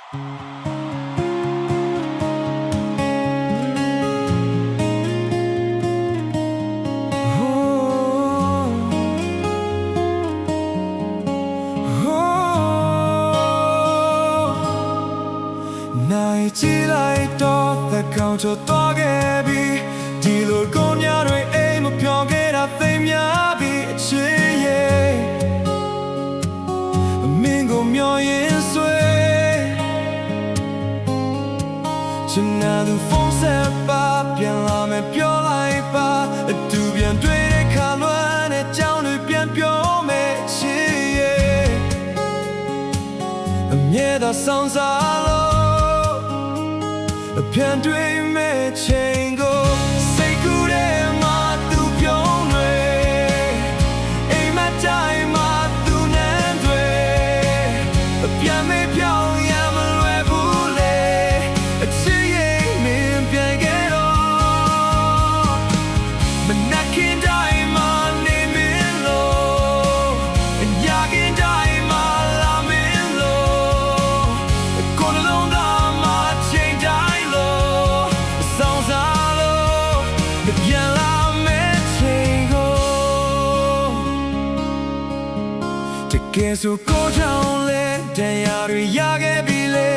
နိုင်ကြည့်လိုက်တော့သက်ကောင်းချတော့ခဲ့ပြီဒီလိုကိုများတွေအိမ်မပြောင်းခဲ့တာသိများပြီအချစ်ရဲ့မင်းကိုမျောရင်ဆွေချင်နာသူဖုန်းဆက်ပါပြန်လာမယ်ပြောလိုက်ပါအတူပြန်တွေ့တဲ့ခါလွမ်းတဲ့ကြောင်းတွေပြန်ပြောမယ်ချစ်ရဲ့အမြဲတမ်းဆောင်စားလို့ပြန်တွေ့မဲ့ချိန်ကိုစိတ်ကူးထဲမှာသူပြုံးတွေအိမ်မတိုင်းမှာသူနန်းတွေပြန်မေးပြောင်းရမလွယ်ဘူးလေအချစ်ရဲ့မင်းပြန်ခဲ့တော့မနှက်ခင်တိုင်းမှာနေမင်းလို့ညခင်တိုင်းမှာလာမင်းလို့ကိုယ်လုံးသားမှာချိန်တိုင်းပြန်လာမယ့်ချိန်ကိုတကယ်ဆိုကိုကြောင့်လဲတရားတွေရခဲ့ပြီလေ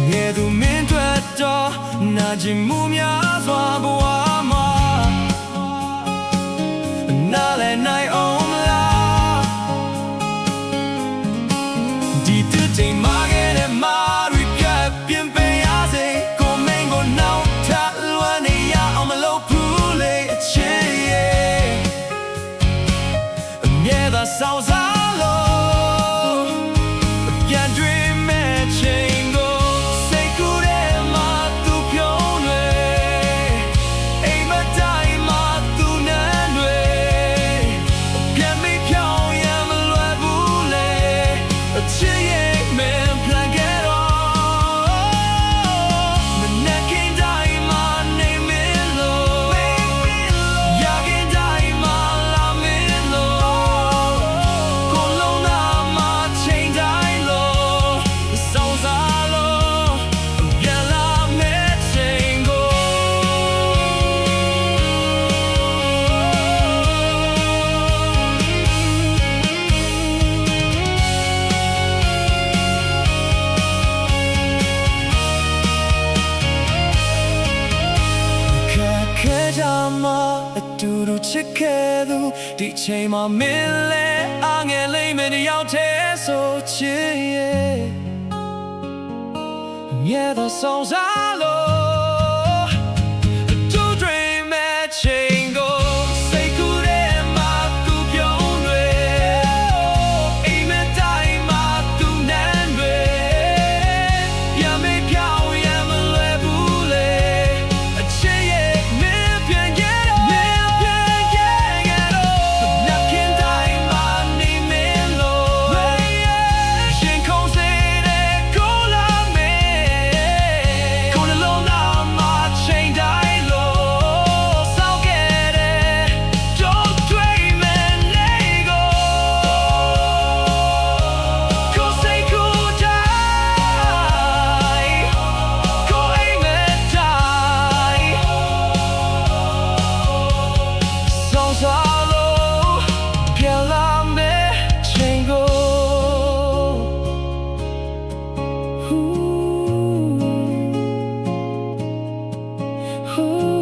ငယ်သူမင်းတို့တော့နာကျင်မှုများစွာဘဝမှာနားလည်နိုင်အောင်လားဒီတိမ်မာခဲ့တဲ့မာရီကပြင်ပရစေကိုမင်းကိုနောက်ထပ်လွမ်းနေရအောင်မလုပ်ဆောင်စားလို့ပြန်တွေ့မဲ့ချိန်ကိုစိတ်ကူးထဲမှာသူပြုံးတွေအိမ်မတိုင်းမှာသူနန်းတွေပြန်မေးပြောင်းရမလွယ်ဘူးလေအချစ်ရဲ့မင်းပြန်ခဲ့တော့မနဲ့ခင်တိုင်းမှာနေမင်းလို့ရခင်တိုင်းမှာလာမင်းလို့အတူတူချစ်ခဲ့သူဒီချိန်မှာမင်းလဲအငယ်လေးမတယောက်တည်းဆိုချစ်ရဲ့မြဲတမ်းဆောင်စားလို့အတူတွေ့မဲ့ချိန်ကိုစိတ်ကူးထဲမှာသူပြုံးတွေအိမ်မတိုင်းမှာသူနန်းတွေပြန်မေးပြောင်းရမလွယ်ဘူးလေအချစ်ရဲ့Ooh.